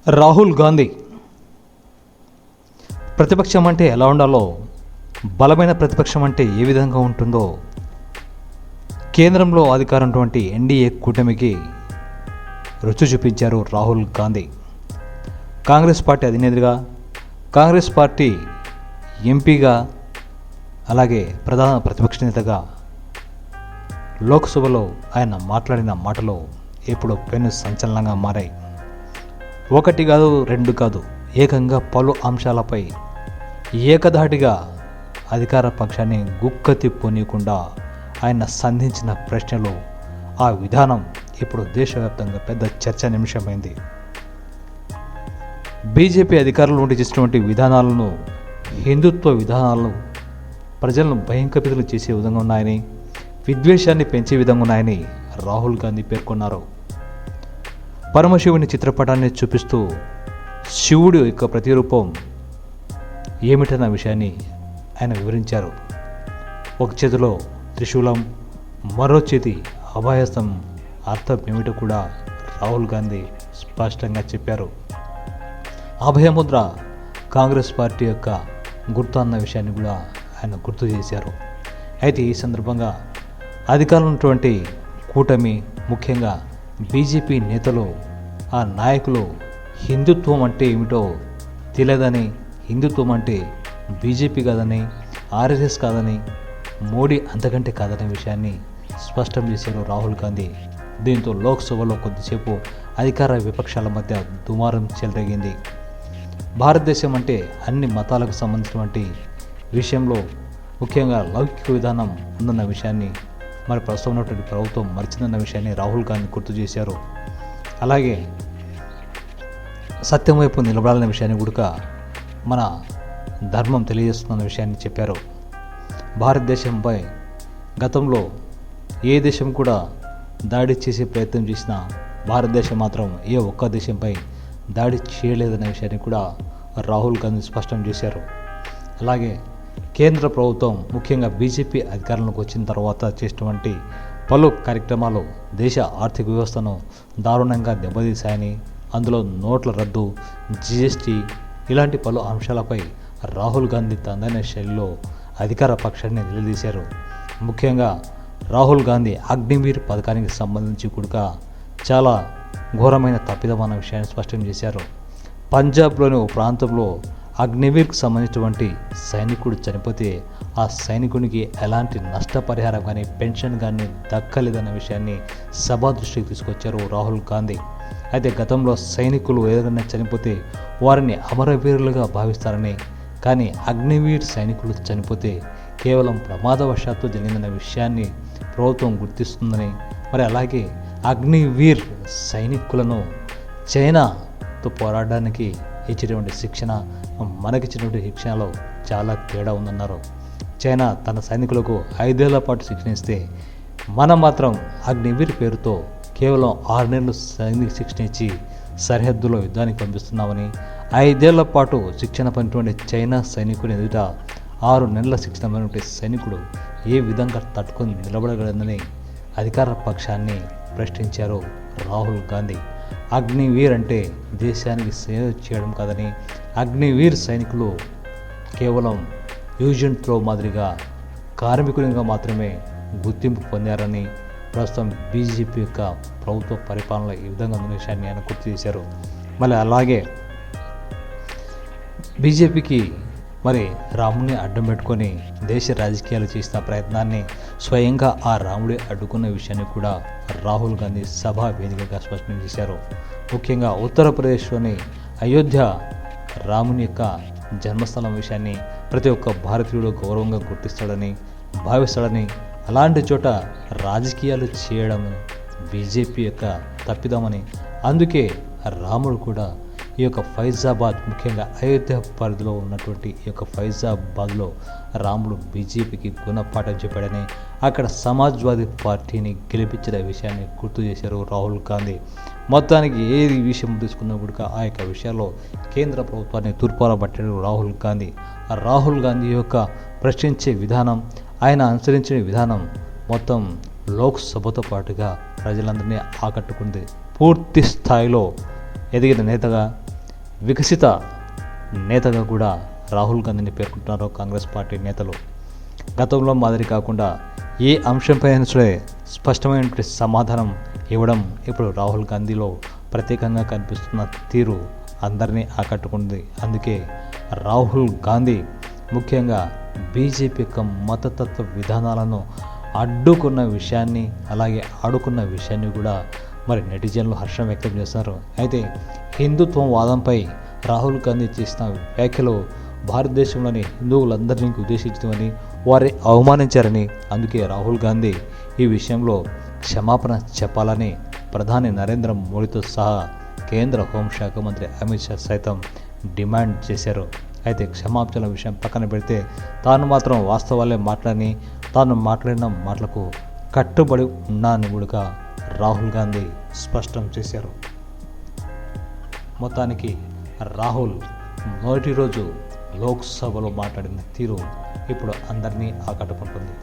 రాహుల్ గాంధీ ప్రతిపక్షం అంటే ఎలా ఉండాలో, బలమైన ప్రతిపక్షం అంటే ఏ విధంగా ఉంటుందో కేంద్రంలో అధికారమైనటువంటి ఎన్డీఏ కూటమికి రుచి చూపించారు రాహుల్ గాంధీ. కాంగ్రెస్ పార్టీ అధినేతగా, కాంగ్రెస్ పార్టీ ఎంపీగా, అలాగే ప్రధాన ప్రతిపక్ష నేతగా లోక్సభలో ఆయన మాట్లాడిన మాటలు ఇప్పుడు పెను సంచలనంగా మారాయి. ఒకటి కాదు, రెండు కాదు, ఏకంగా పలు అంశాలపై ఏకధాటిగా అధికార పక్షాన్ని గుక్క తిప్పునీయకుండా ఆయన సంధించిన ప్రశ్నలు, ఆ విధానం ఇప్పుడు దేశవ్యాప్తంగా పెద్ద చర్చనీయాంశమైంది. బీజేపీ అధికారంలో ఉండి చేసినటువంటి విధానాలను, హిందుత్వ విధానాలను ప్రజలను భయంకపితులు చేసే విధంగా ఉన్నాయని, విద్వేషాన్ని పెంచే విధంగా ఉన్నాయని రాహుల్ గాంధీ పేర్కొన్నారు. పరమశివుని చిత్రపటాన్ని చూపిస్తూ శివుడి యొక్క ప్రతిరూపం ఏమిటన్న విషయాన్ని ఆయన వివరించారు. ఒక చేతిలో త్రిశూలం, మరో చేతి అభయహస్తం అర్థం ఏమిటో కూడా రాహుల్ గాంధీ స్పష్టంగా చెప్పారు. అభయముద్ర కాంగ్రెస్ పార్టీ యొక్క గుర్తు అన్న విషయాన్ని కూడా ఆయన గుర్తు చేశారు. అయితే ఈ సందర్భంగా అధికారంలో ఉన్నటువంటి కూటమి, ముఖ్యంగా బీజేపీ నేతలు, ఆ నాయకులు హిందుత్వం అంటే ఏమిటో తెలియదని, హిందుత్వం అంటే బీజేపీ కాదని, ఆర్ఎస్ఎస్ కాదని, మోడీ అంతకంటే కాదనే విషయాన్ని స్పష్టం చేశారు రాహుల్ గాంధీ. దీంతో లోక్సభలో కొద్దిసేపు అధికార విపక్షాల మధ్య దుమారం చెలరేగింది. భారతదేశం అంటే అన్ని మతాలకు సంబంధించినటువంటి విషయంలో ముఖ్యంగా లౌకిక విధానం ఉందన్న విషయాన్ని మరి ప్రస్తుతం ఉన్నటువంటి ప్రభుత్వం మర్చిందన్న విషయాన్ని రాహుల్ గాంధీ గుర్తు చేశారు. అలాగే సత్యం వైపు నిలబడాలనే విషయాన్ని కూడా మన ధర్మం తెలియజేస్తున్న విషయాన్ని చెప్పారు. భారతదేశంపై గతంలో ఏ దేశం కూడా దాడి చేసే ప్రయత్నం చేసినా భారతదేశం మాత్రం ఏ ఒక్క దేశంపై దాడి చేయలేదనే విషయాన్ని కూడా రాహుల్ గాంధీ స్పష్టం చేశారు. అలాగే కేంద్ర ప్రభుత్వం, ముఖ్యంగా బీజేపీ అధికారంలోకి వచ్చిన తర్వాత చేసినటువంటి పలు కార్యక్రమాలు దేశ ఆర్థిక వ్యవస్థను దారుణంగా దెబ్బతీశాయని, అందులో నోట్ల రద్దు, జీఎస్టీ ఇలాంటి పలు అంశాలపై రాహుల్ గాంధీ తనదైన శైలిలో అధికార పక్షాన్ని నిలదీశారు. ముఖ్యంగా రాహుల్ గాంధీ అగ్నివీర్ పథకానికి సంబంధించి కూడా చాలా ఘోరమైన తప్పిదమన్న విషయాన్ని స్పష్టం చేశారు. పంజాబ్లోని ఓ ప్రాంతంలో అగ్నివీర్కి సంబంధించినటువంటి సైనికుడు చనిపోతే ఆ సైనికునికి ఎలాంటి నష్టపరిహారం కానీ, పెన్షన్ కానీ దక్కలేదన్న విషయాన్ని సభ దృష్టికి తీసుకొచ్చారు రాహుల్ గాంధీ. అయితే గతంలో సైనికులు ఏదైనా చనిపోతే వారిని అమరవీరులుగా భావిస్తారని, కానీ అగ్నివీర్ సైనికులు చనిపోతే కేవలం ప్రమాదవశాత్తు జరిగిందన్న విషయాన్ని ప్రభుత్వం గుర్తిస్తుందని, మరి అలాగే అగ్నివీర్ సైనికులను చైనాతో పోరాడడానికి ఇచ్చినటువంటి శిక్షణ, మనకిచ్చినటువంటి శిక్షణలో చాలా తేడా ఉందన్నారు. చైనా తన సైనికులకు 5 ఏళ్ల పాటు శిక్షణ ఇస్తే మనం మాత్రం అగ్నివీర్ పేరుతో కేవలం 6 నెలలు సైనిక శిక్షణ ఇచ్చి సరిహద్దులో యుద్ధానికి పంపిస్తున్నామని, 5 ఏళ్ల పాటు శిక్షణ పొందినటువంటి చైనా సైనికుని ఎదుట 6 నెలల శిక్షణ పొందినటువంటి సైనికుడు ఏ విధంగా తట్టుకొని నిలబడగలదని అధికార పక్షాన్ని ప్రశ్నించారు రాహుల్ గాంధీ. అగ్నివీర్ అంటే దేశానికి సేవ చేయడం కాదని, అగ్నివీర్ సైనికులు కేవలం యూజ్ అండ్ త్రో మాదిరిగా కార్మికునిగా మాత్రమే గుర్తింపు పొందారని, ప్రస్తుతం బీజేపీ యొక్క ప్రభుత్వ పరిపాలన ఈ విధంగా ఉన్న విషయాన్ని ఆయన గుర్తు చేశారు. మళ్ళీ అలాగే బీజేపీకి మరి రాముడిని అడ్డం పెట్టుకొని దేశ రాజకీయాలు చేసిన ప్రయత్నాన్ని స్వయంగా ఆ రాముడి అడ్డుకున్న విషయాన్ని కూడా రాహుల్ గాంధీ సభా వేదికగా స్పష్టం చేశారు. ముఖ్యంగా ఉత్తరప్రదేశ్లోని అయోధ్య రాముని యొక్క జన్మస్థలం విషయాన్ని ప్రతి ఒక్క భారతీయుడు గౌరవంగా గుర్తిస్తాడని భావిస్తాడని, అలాంటి చోట రాజకీయాలు చేయడం బీజేపీ యొక్క తప్పిదమని, అందుకే రాముడు కూడా ఈ యొక్క ఫైజాబాద్, ముఖ్యంగా అయోధ్య పరిధిలో ఉన్నటువంటి ఈ యొక్క ఫైజాబాద్లో రాముడు బీజేపీకి గుణపాఠం చెప్పాడని, అక్కడ సమాజ్వాదీ పార్టీని గెలిపించిన విషయాన్ని గుర్తు చేశారు రాహుల్ గాంధీ. మొత్తానికి ఏది విషయం తీసుకున్నా కూడా ఆ యొక్క విషయాల్లో కేంద్ర ప్రభుత్వాన్ని తూర్పార పట్టాడు రాహుల్ గాంధీ. ఆ రాహుల్ గాంధీ యొక్క ప్రశ్నించే విధానం, ఆయన అనుసరించిన విధానం మొత్తం లోక్సభతో పాటుగా ప్రజలందరినీ ఆకట్టుకుంది. పూర్తి స్థాయిలో ఎదిగిన నేతగా వికసిత నేతగా కూడా రాహుల్ గాంధీని పేర్కొంటున్నారు కాంగ్రెస్ పార్టీ నేతలు. గతంలో మాదిరి కాకుండా ఏ అంశంపై అయినా సరే స్పష్టమైనటువంటి సమాధానం ఇవ్వడం ఇప్పుడు రాహుల్ గాంధీలో ప్రత్యేకంగా కనిపిస్తున్న తీరు అందరినీ ఆకట్టుకుంది. అందుకే రాహుల్ గాంధీ ముఖ్యంగా బీజేపీ యొక్క మతతత్వ విధానాలను అడ్డుకున్న విషయాన్ని, అలాగే ఆడుకున్న విషయాన్ని కూడా మరి నెటిజన్లు హర్షం వ్యక్తం చేస్తారు. అయితే హిందుత్వం వాదంపై రాహుల్ గాంధీ చేసిన వ్యాఖ్యలు భారతదేశంలోని హిందువులందరినీ ఉద్దేశించమని, వారిని అవమానించారని, అందుకే రాహుల్ గాంధీ ఈ విషయంలో క్షమాపణ చెప్పాలని ప్రధాని నరేంద్ర మోడీతో సహా కేంద్ర హోంశాఖ మంత్రి అమిత్ షా సైతం డిమాండ్ చేశారు. అయితే క్షమాపణ విషయం పక్కన పెడితే తాను మాత్రం వాస్తవాలే మాట్లాడి, తాను మాట్లాడిన మాటలకు కట్టుబడి ఉన్నానని కూడా రాహుల్ గాంధీ స్పష్టం చేశారు. మొత్తానికి రాహుల్ మొదటి రోజు లోక్సభలో మాట్లాడిన తీరు ఇప్పుడు అందరినీ ఆకట్టుకుంటుంది.